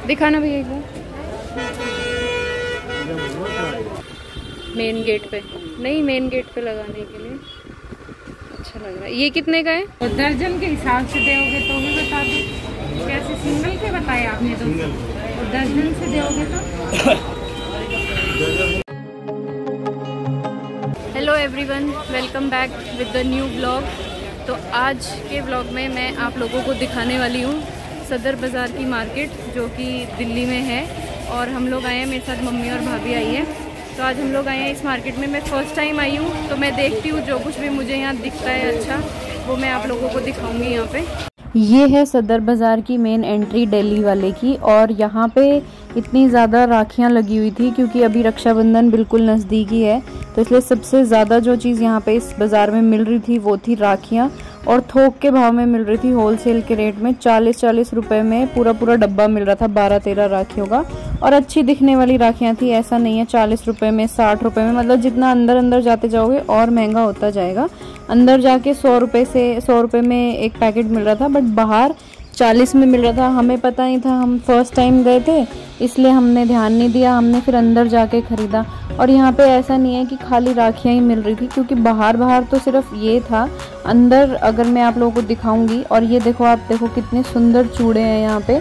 दिखाना भैया एक बार। मेन गेट पे नहीं, मेन गेट पे लगाने के लिए अच्छा लग रहा है। ये कितने का है? तो दर्जन के हिसाब से दोगे तो भी बता दो। कैसे सिंगल के बताए आपने? तो दर्जन से दोगे तो। Hello everyone, welcome back with the new blog. तो आज के ब्लॉग में मैं आप लोगों को दिखाने वाली हूँ सदर बाज़ार की मार्केट, जो कि दिल्ली में है। और हम लोग आए हैं, मेरे साथ मम्मी और भाभी आई है। तो आज हम लोग आए हैं इस मार्केट में। मैं फ़र्स्ट टाइम आई हूँ, तो मैं देखती हूँ जो कुछ भी मुझे यहाँ दिखता है अच्छा, वो मैं आप लोगों को दिखाऊंगी यहाँ पे। ये है सदर बाज़ार की मेन एंट्री दिल्ली वाले की। और यहाँ पे इतनी ज़्यादा राखियाँ लगी हुई थी क्योंकि अभी रक्षाबंधन बिल्कुल नज़दीकी है, तो इसलिए सबसे ज़्यादा जो चीज़ यहाँ पे इस बाज़ार में मिल रही थी वो थी राखियाँ। और थोक के भाव में मिल रही थी, होलसेल के रेट में 40-40 रुपए में पूरा डब्बा मिल रहा था 12-13 राखियों का। और अच्छी दिखने वाली राखियाँ थी, ऐसा नहीं है 40 रुपए में 60 रुपए में, मतलब जितना अंदर जाते जाओगे और महंगा होता जाएगा। अंदर जाके 100 रुपए में एक पैकेट मिल रहा था, बट बाहर 40 में मिल रहा था। हमें पता नहीं था, हम फर्स्ट टाइम गए थे इसलिए हमने ध्यान नहीं दिया, हमने फिर अंदर जाके ख़रीदा। और यहाँ पे ऐसा नहीं है कि खाली राखियाँ ही मिल रही थी, क्योंकि बाहर तो सिर्फ ये था। अंदर अगर मैं आप लोगों को दिखाऊंगी, और ये देखो, आप देखो कितने सुंदर चूड़े हैं यहाँ पे,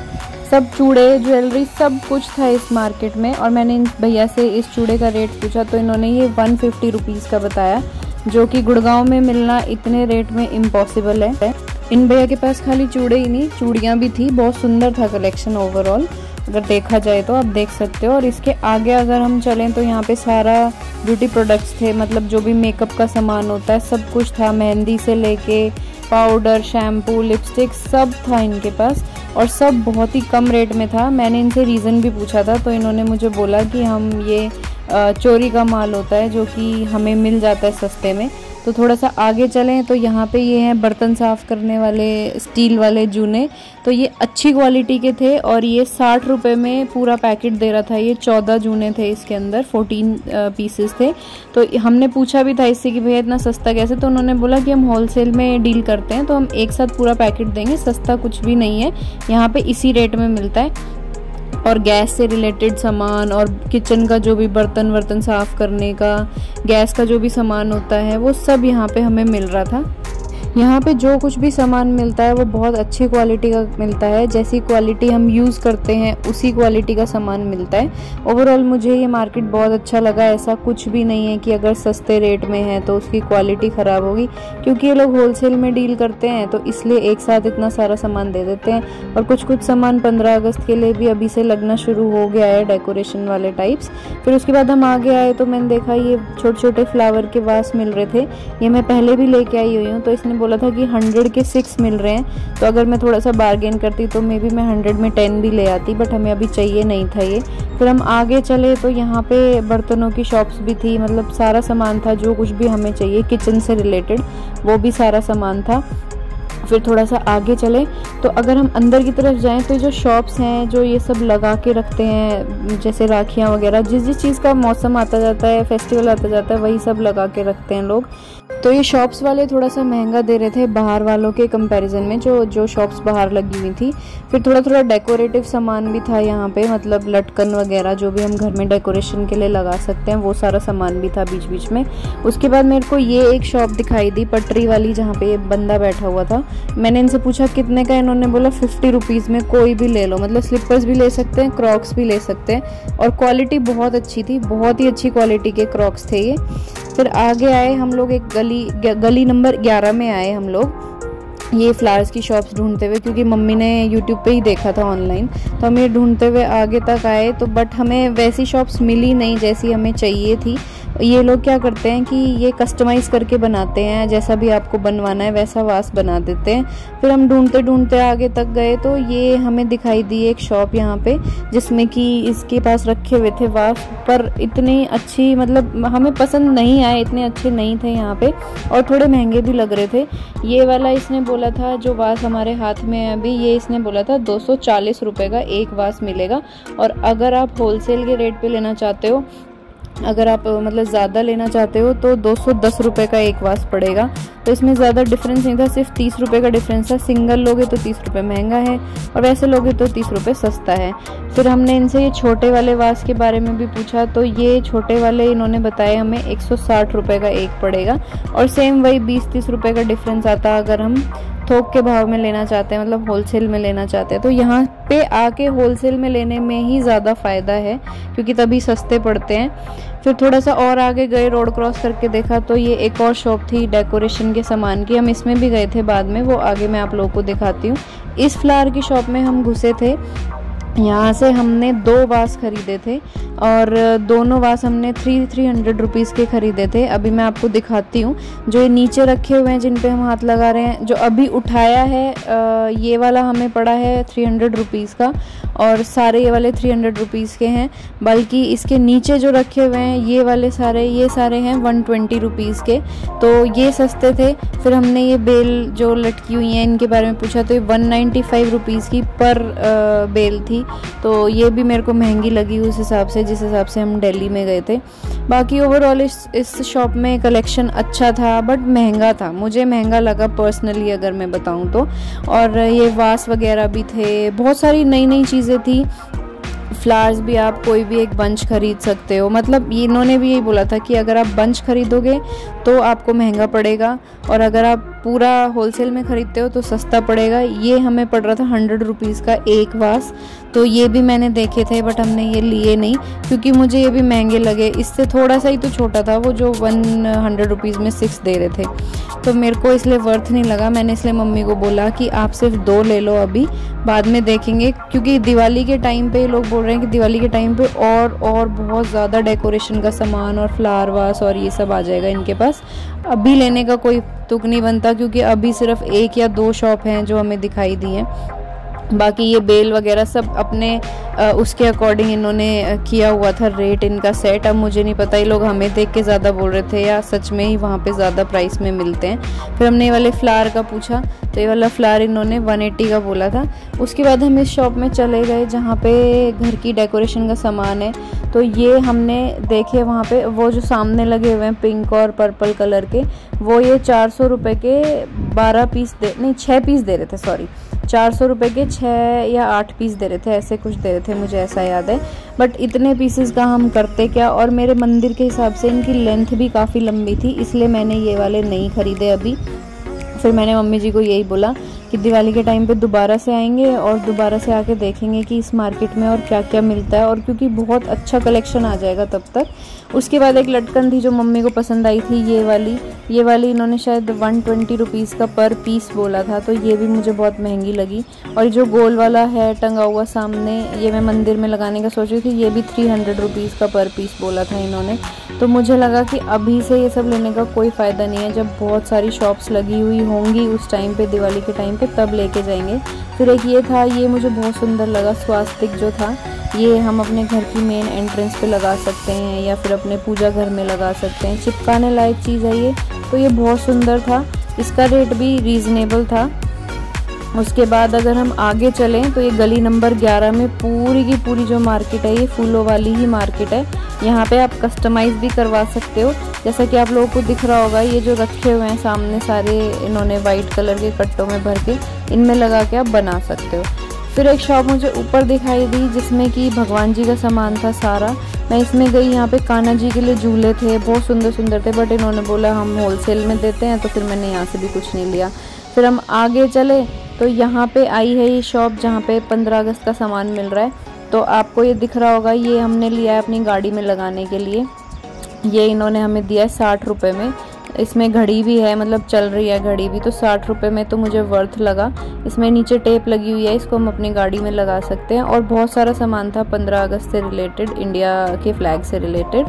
सब चूड़े ज्वेलरी सब कुछ था इस मार्केट में। और मैंने इन भैया से इस चूड़े का रेट पूछा तो इन्होंने ये 150 रुपीज़ का बताया, जो कि गुड़गांव में मिलना इतने रेट में इम्पॉसिबल है। इन भैया के पास खाली चूड़े ही नहीं, चूड़ियाँ भी थी। बहुत सुंदर था कलेक्शन ओवरऑल, अगर देखा जाए तो आप देख सकते हो। और इसके आगे अगर हम चलें तो यहाँ पे सारा ब्यूटी प्रोडक्ट्स थे, मतलब जो भी मेकअप का सामान होता है सब कुछ था। मेहंदी से लेके पाउडर, शैम्पू, लिपस्टिक सब था इनके पास, और सब बहुत ही कम रेट में था। मैंने इनसे रीज़न भी पूछा था, तो इन्होंने मुझे बोला कि हम ये चोरी का माल होता है जो कि हमें मिल जाता है सस्ते में। तो थोड़ा सा आगे चलें तो यहाँ पे ये हैं बर्तन साफ़ करने वाले स्टील वाले जूने। तो ये अच्छी क्वालिटी के थे और ये 60 रुपए में पूरा पैकेट दे रहा था। ये 14 जूने थे, इसके अंदर 14 पीसेस थे। तो हमने पूछा भी था इससे कि भैया इतना सस्ता कैसे, तो उन्होंने बोला कि हम होलसेल में डील करते हैं, तो हम एक साथ पूरा पैकेट देंगे, सस्ता कुछ भी नहीं है, यहाँ पे इसी रेट में मिलता है। और गैस से रिलेटेड सामान और किचन का जो भी बर्तन साफ़ करने का, गैस का जो भी सामान होता है, वो सब यहाँ पे हमें मिल रहा था। यहाँ पे जो कुछ भी सामान मिलता है वो बहुत अच्छी क्वालिटी का मिलता है, जैसी क्वालिटी हम यूज़ करते हैं उसी क्वालिटी का सामान मिलता है। ओवरऑल मुझे ये मार्केट बहुत अच्छा लगा। ऐसा कुछ भी नहीं है कि अगर सस्ते रेट में है तो उसकी क्वालिटी ख़राब होगी, क्योंकि ये लोग होलसेल में डील करते हैं, तो इसलिए एक साथ इतना सारा सामान दे देते हैं। और कुछ सामान 15 अगस्त के लिए भी अभी से लगना शुरू हो गया है, डेकोरेशन वाले टाइप्स। फिर उसके बाद हम आगे आए तो मैंने देखा ये छोटे फ्लावर के वास मिल रहे थे। ये मैं पहले भी लेके आई हुई हूँ, तो इसने बोला था कि 100 के 6 मिल रहे हैं, तो अगर मैं थोड़ा सा बार्गेन करती तो मे बी मैं 100 में 10 भी ले आती, बट हमें अभी चाहिए नहीं था ये। फिर हम आगे चले तो यहाँ पे बर्तनों की शॉप्स भी थी, मतलब सारा सामान था जो कुछ भी हमें चाहिए किचन से रिलेटेड, वो भी सारा सामान था। फिर थोड़ा सा आगे चले तो अगर हम अंदर की तरफ जाएं तो जो शॉप्स हैं जो ये सब लगा के रखते हैं, जैसे राखियाँ वगैरह, जिस चीज़ का मौसम आता जाता है, फेस्टिवल आता जाता है, वही सब लगा के रखते हैं लोग। तो ये शॉप्स वाले थोड़ा सा महंगा दे रहे थे बाहर वालों के कंपैरिजन में, जो शॉप्स बाहर लगी हुई थी। फिर थोड़ा डेकोरेटिव सामान भी था यहाँ पे, मतलब लटकन वगैरह जो भी हम घर में डेकोरेशन के लिए लगा सकते हैं, वो सारा सामान भी था बीच में। उसके बाद मेरे को ये एक शॉप दिखाई दी पटरी वाली, जहाँ पे ये बंदा बैठा हुआ था। मैंने इनसे पूछा कितने का, इन्होंने बोला 50 रुपीज़ में कोई भी ले लो, मतलब स्लीपर्स भी ले सकते हैं, क्रॉक्स भी ले सकते हैं। और क्वालिटी बहुत अच्छी थी, बहुत ही अच्छी क्वालिटी के क्रॉक्स थे ये। फिर आगे आए हम लोग, एक गली नंबर 11 में आए हम लोग, ये फ्लावर्स की शॉप्स ढूंढते हुए, क्योंकि मम्मी ने यूट्यूब पे ही देखा था ऑनलाइन, तो हम ये ढूंढते हुए आगे तक आए। तो बट हमें वैसी शॉप्स मिली नहीं जैसी हमें चाहिए थी। ये लोग क्या करते हैं कि ये कस्टमाइज़ करके बनाते हैं, जैसा भी आपको बनवाना है वैसा वास बना देते हैं। फिर हम ढूंढते आगे तक गए तो ये हमें दिखाई दी एक शॉप यहाँ पे, जिसमें कि इसके पास रखे हुए थे वास, पर इतनी अच्छी, मतलब हमें पसंद नहीं आए, इतने अच्छे नहीं थे यहाँ पे, और थोड़े महंगे भी लग रहे थे। ये वाला इसने बोला था, जो वास हमारे हाथ में है अभी, ये इसने बोला था 240 रुपये का एक वास मिलेगा। और अगर आप होलसेल के रेट पे लेना चाहते हो अगर आप मतलब ज़्यादा लेना चाहते हो तो 210 रुपये का एक वास पड़ेगा। तो इसमें ज़्यादा डिफरेंस नहीं था, सिर्फ 30 रुपये का डिफरेंस था। सिंगल लोगे तो 30 रुपये महंगा है और वैसे लोगे तो 30 रुपये सस्ता है। फिर हमने इनसे ये छोटे वाले वास के बारे में भी पूछा, तो ये छोटे वाले इन्होंने बताया हमें 160 रुपये का एक पड़ेगा और सेम वही 20-30 रुपये का डिफरेंस आता अगर हम थोक के भाव में लेना चाहते हैं, मतलब होलसेल में लेना चाहते हैं। तो यहाँ पे आके होलसेल में लेने में ही ज़्यादा फ़ायदा है क्योंकि तभी सस्ते पड़ते हैं। फिर थोड़ा सा और आगे गए, रोड क्रॉस करके देखा तो ये एक और शॉप थी डेकोरेशन के सामान की। हम इसमें भी गए थे बाद में, वो आगे मैं आप लोगों को दिखाती हूँ। इस फ्लावर की शॉप में हम घुसे थे। यहाँ से हमने 2 वास खरीदे थे और दोनों वास हमने 300 रुपीज़ के खरीदे थे। अभी मैं आपको दिखाती हूँ। जो ये नीचे रखे हुए हैं जिन पे हम हाथ लगा रहे हैं, जो अभी उठाया है ये वाला हमें पड़ा है 300 रुपीज़ का और सारे ये वाले 300 रुपीज़ के हैं। बल्कि इसके नीचे जो रखे हुए हैं ये वाले ये सारे हैं 120 रुपीज़ के, तो ये सस्ते थे। फिर हमने ये बेल जो लटकी हुई हैं इनके बारे में पूछा तो ये 195 रुपीज़ की पर बेल थी, तो ये भी मेरे को महंगी लगी उस हिसाब से जिस हिसाब से हम दिल्ली में गए थे। बाकी ओवरऑल इस शॉप में कलेक्शन अच्छा था बट महंगा था, मुझे महंगा लगा पर्सनली अगर मैं बताऊं तो। और ये वास वगैरह भी थे, बहुत सारी नई नई चीज़ें थी। फ्लावर्स भी आप कोई भी एक बंच खरीद सकते हो, मतलब इन्होंने भी यही बोला था कि अगर आप बंच खरीदोगे तो आपको महंगा पड़ेगा और अगर आप पूरा होलसेल में ख़रीदते हो तो सस्ता पड़ेगा। ये हमें पड़ रहा था 100 रुपीज़ का एक वास, तो ये भी मैंने देखे थे बट हमने ये लिए नहीं क्योंकि मुझे ये भी महंगे लगे। इससे थोड़ा सा ही तो छोटा था वो, जो 100 रुपीज़ में 6 दे रहे थे, तो मेरे को इसलिए वर्थ नहीं लगा। मैंने इसलिए मम्मी को बोला कि आप सिर्फ 2 ले लो, अभी बाद में देखेंगे, क्योंकि दिवाली के टाइम पे लोग बोल रहे हैं कि दिवाली के टाइम पे और बहुत ज़्यादा डेकोरेशन का सामान और फ्लावर वास और ये सब आ जाएगा इनके पास। अभी लेने का कोई तुक नहीं बनता क्योंकि अभी सिर्फ 1 या 2 शॉप हैं जो हमें दिखाई दी हैं। बाकी ये बेल वगैरह सब अपने उसके अकॉर्डिंग इन्होंने किया हुआ था रेट इनका सेट। अब मुझे नहीं पता ये लोग हमें देख के ज़्यादा बोल रहे थे या सच में ही वहाँ पे ज़्यादा प्राइस में मिलते हैं। फिर हमने ये वाले फ्लावर का पूछा तो ये वाला फ्लावर इन्होंने 180 का बोला था। उसके बाद हम इस शॉप में चले गए जहाँ पे घर की डेकोरेशन का सामान है। तो ये हमने देखे वहाँ पे वो जो सामने लगे हुए हैं पिंक और पर्पल कलर के, वो ये 400 रुपये के 6 पीस दे रहे थे, सॉरी 400 रुपये के 6 या 8 पीस दे रहे थे, ऐसे कुछ दे रहे थे, मुझे ऐसा याद है। बट इतने पीसेस का हम करते क्या, और मेरे मंदिर के हिसाब से इनकी लेंथ भी काफ़ी लंबी थी, इसलिए मैंने ये वाले नहीं ख़रीदे अभी। फिर मैंने मम्मी जी को यही बोला कि दिवाली के टाइम पे दोबारा से आएंगे और दोबारा से आके देखेंगे कि इस मार्केट में और क्या क्या मिलता है, और क्योंकि बहुत अच्छा कलेक्शन आ जाएगा तब तक। उसके बाद एक लटकन थी जो मम्मी को पसंद आई थी, ये वाली इन्होंने शायद 120 रुपीज़ का पर पीस बोला था, तो ये भी मुझे बहुत महंगी लगी। और जो गोल वाला है टंगा हुआ सामने, ये मैं मंदिर में लगाने का सोच रही थी, ये भी 300 रुपीज़ का पर पीस बोला था इन्होंने। तो मुझे लगा कि अभी से ये सब लेने का कोई फ़ायदा नहीं है, जब बहुत सारी शॉप्स लगी हुई होंगी उस टाइम पे, दिवाली के टाइम पे, तब लेके जाएंगे। फिर एक ये था, ये मुझे बहुत सुंदर लगा, स्वास्तिक जो था, ये हम अपने घर की मेन एंट्रेंस पे लगा सकते हैं या फिर अपने पूजा घर में लगा सकते हैं, चिपकाने लायक चीज़ है ये। तो ये बहुत सुंदर था, इसका रेट भी रीज़नेबल था। उसके बाद अगर हम आगे चलें तो ये गली नंबर 11 में पूरी की पूरी जो मार्केट है ये फूलों वाली ही मार्केट है। यहाँ पे आप कस्टमाइज़ भी करवा सकते हो, जैसा कि आप लोगों को दिख रहा होगा, ये जो रखे हुए हैं सामने सारे इन्होंने वाइट कलर के कट्टों में भर के, इनमें लगा के आप बना सकते हो। फिर एक शॉप मुझे ऊपर दिखाई दी जिसमें कि भगवान जी का सामान था सारा। मैं इसमें गई, यहाँ पे कान्हा जी के लिए झूले थे, बहुत सुंदर सुंदर थे, बट इन्होंने बोला हम होलसेल में देते हैं, तो फिर मैंने यहाँ से भी कुछ नहीं लिया। फिर हम आगे चले तो यहाँ पे आई है ये शॉप जहाँ पे 15 अगस्त का सामान मिल रहा है। तो आपको ये दिख रहा होगा, ये हमने लिया है अपनी गाड़ी में लगाने के लिए। ये इन्होंने हमें दिया है 60 रुपये में। इसमें घड़ी भी है, मतलब चल रही है घड़ी भी, तो 60 रुपये में तो मुझे वर्थ लगा। इसमें नीचे टेप लगी हुई है, इसको हम अपनी गाड़ी में लगा सकते हैं। और बहुत सारा सामान था 15 अगस्त से रिलेटेड, इंडिया के फ्लैग से रिलेटेड।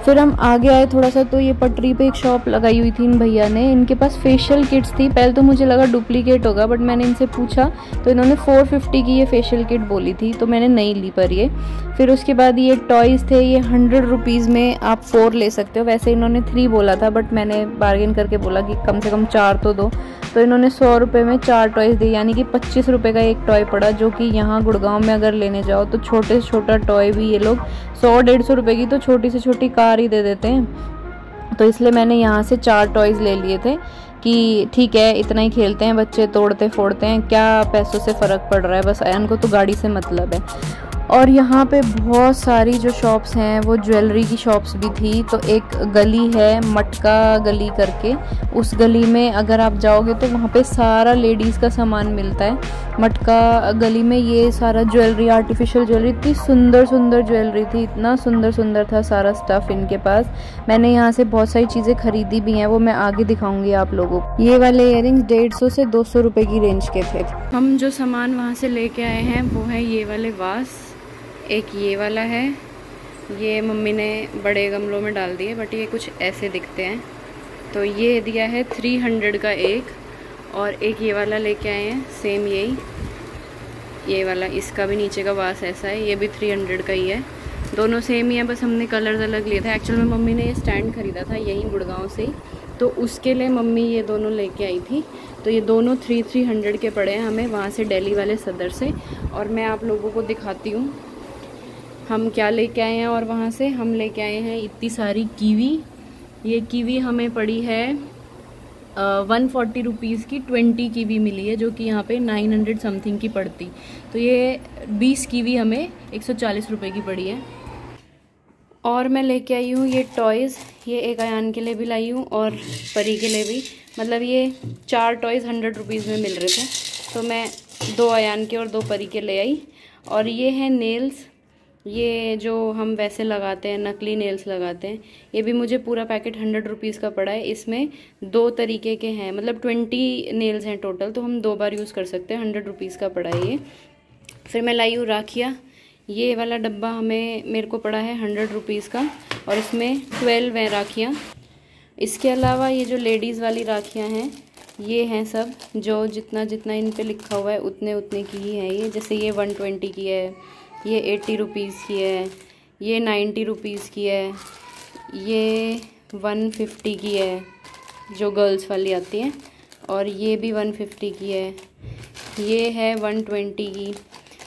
फिर हम आगे आए थोड़ा सा तो ये पटरी पे एक शॉप लगाई हुई थी इन भैया ने, इनके पास फेशियल किट्स थी। पहले तो मुझे लगा डुप्लीकेट होगा, बट मैंने इनसे पूछा तो इन्होंने 450 की ये फेशियल किट बोली थी, तो मैंने नहीं ली पर ये। फिर उसके बाद ये टॉयज़ थे, ये 100 रुपीज़ में आप 4 ले सकते हो। वैसे इन्होंने 3 बोला था, बट मैंने बार्गेन करके बोला कि कम से कम 4 तो दो, तो इन्होंने 100 रुपये में 4 टॉयज़ दिए, यानी कि 25 रुपये का एक टॉय पड़ा, जो कि यहाँ गुड़गांव में अगर लेने जाओ तो छोटे से छोटा टॉय भी ये लोग 100-150 रुपये की तो छोटी से छोटी कार ही दे देते हैं। तो इसलिए मैंने यहाँ से 4 टॉयज़ ले लिए थे कि ठीक है इतना ही खेलते हैं बच्चे, तोड़ते फोड़ते हैं, क्या पैसों से फ़र्क पड़ रहा है, बस अयन को तो गाड़ी से मतलब है। और यहाँ पे बहुत सारी जो शॉप्स हैं वो ज्वेलरी की शॉप्स भी थी। तो एक गली है मटका गली करके, उस गली में अगर आप जाओगे तो वहाँ पे सारा लेडीज़ का सामान मिलता है। मटका गली में ये सारा ज्वेलरी, आर्टिफिशियल ज्वेलरी, इतनी सुंदर सुंदर ज्वेलरी थी, इतना सुंदर सुंदर था सारा स्टफ़ इनके पास। मैंने यहाँ से बहुत सारी चीज़ें खरीदी भी हैं, वो मैं आगे दिखाऊंगी आप लोगों को। ये वाले इयररिंग्स 150 से 200 रुपये की रेंज के थे। हम जो सामान वहाँ से लेके आए हैं वो है ये वाले वास, एक ये वाला है, ये मम्मी ने बड़े गमलों में डाल दिए बट ये कुछ ऐसे दिखते हैं। तो ये दिया है 300 का एक, और एक ये वाला लेके आए हैं सेम यही, ये वाला, इसका भी नीचे का वास ऐसा है, ये भी 300 का ही है। दोनों सेम ही है, बस हमने कलर्स अलग लिए थे। एक्चुअल में मम्मी ने ये स्टैंड ख़रीदा था यहीं गुड़गांव से ही, तो उसके लिए मम्मी ये दोनों लेके आई थी। तो ये दोनों 300 के पड़े हैं हमें वहाँ से, दिल्ली वाले सदर से। और मैं आप लोगों को दिखाती हूँ हम क्या लेके आए हैं। और वहाँ से हम लेके आए हैं इतनी सारी कीवी। ये कीवी हमें पड़ी है 140 रुपीज़ की 20 कीवी मिली है, जो कि यहाँ पे 900 समथिंग की पड़ती। तो ये 20 कीवी हमें 140 रुपये की पड़ी है। और मैं लेके आई हूँ ये टॉयज़, ये एक अयान के लिए भी लाई हूँ और परी के लिए भी। मतलब ये 4 टॉयज़ 100 रुपीज़ में मिल रहे थे, तो मैं 2 अयान के और 2 परी के ले आई। और ये है नेल्स, ये जो हम वैसे लगाते हैं, नकली नेल्स लगाते हैं, ये भी मुझे पूरा पैकेट 100 रुपीज़ का पड़ा है। इसमें 2 तरीके के हैं, मतलब 20 नेल्स हैं टोटल, तो हम 2 बार यूज़ कर सकते हैं। 100 रुपीज़ का पड़ा है ये। फिर मैं लाई हूँ राखियाँ, ये वाला डब्बा मेरे को पड़ा है 100 रुपीज़ का, और इसमें 12 हैं राखियाँ। इसके अलावा ये जो लेडीज़ वाली राखियाँ हैं ये हैं सब, जो जितना जितना इन पे लिखा हुआ है उतने उतने की ही है ये। जैसे ये 120 की है, ये 80 रुपीज़ की है, ये 90 रुपीज़ की है, ये 150 की है जो गर्ल्स वाली आती हैं, और ये भी 150 की है, ये है 120 की।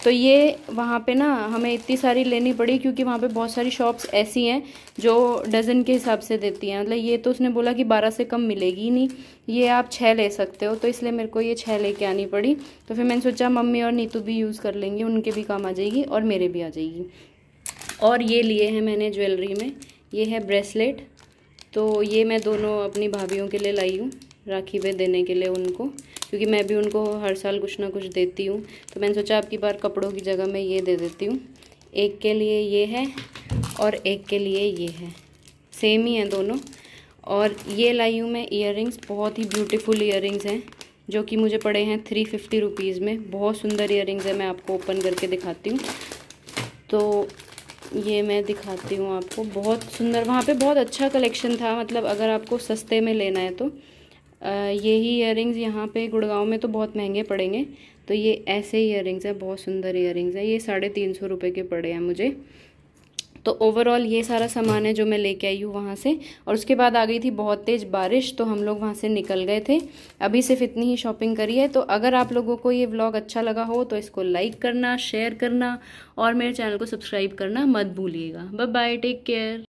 तो ये वहाँ पे ना हमें इतनी सारी लेनी पड़ी क्योंकि वहाँ पे बहुत सारी शॉप्स ऐसी हैं जो डज़न के हिसाब से देती हैं। मतलब ये तो उसने बोला कि 12 से कम मिलेगी ही नहीं, ये आप 6 ले सकते हो, तो इसलिए मेरे को ये 6 लेके आनी पड़ी। तो फिर मैंने सोचा मम्मी और नीतू भी यूज़ कर लेंगी, उनके भी काम आ जाएगी और मेरे भी आ जाएगी। और ये लिए हैं मैंने ज्वेलरी में, ये है ब्रेसलेट, तो ये मैं दोनों अपनी भाभीयों के लिए लाई हूँ, राखी पे देने के लिए उनको, क्योंकि मैं भी उनको हर साल कुछ ना कुछ देती हूँ। तो मैंने सोचा अब की बार कपड़ों की जगह मैं ये दे देती हूँ। एक के लिए ये है और एक के लिए ये है, सेम ही हैं दोनों। और ये लाई हूँ मैं इयररिंग्स, बहुत ही ब्यूटीफुल इयररिंग्स हैं, जो कि मुझे पड़े हैं 350 रुपीज़ में। बहुत सुंदर इयररिंग्स है, मैं आपको ओपन करके दिखाती हूँ। तो ये मैं दिखाती हूँ आपको, बहुत सुंदर, वहाँ पे बहुत अच्छा कलेक्शन था। मतलब अगर आपको सस्ते में लेना है तो यही इयररिंग्स यहाँ पे गुड़गांव में तो बहुत महंगे पड़ेंगे। तो ये ऐसे इयररिंग्स है, बहुत सुंदर इयररिंग्स है, ये 350 रुपये के पड़े हैं मुझे। तो ओवरऑल ये सारा सामान है जो मैं लेके आई हूँ वहाँ से। और उसके बाद आ गई थी बहुत तेज़ बारिश, तो हम लोग वहाँ से निकल गए थे। अभी सिर्फ इतनी ही शॉपिंग करी है। तो अगर आप लोगों को ये व्लॉग अच्छा लगा हो तो इसको लाइक करना, शेयर करना और मेरे चैनल को सब्सक्राइब करना मत भूलिएगा। Bye bye, take care.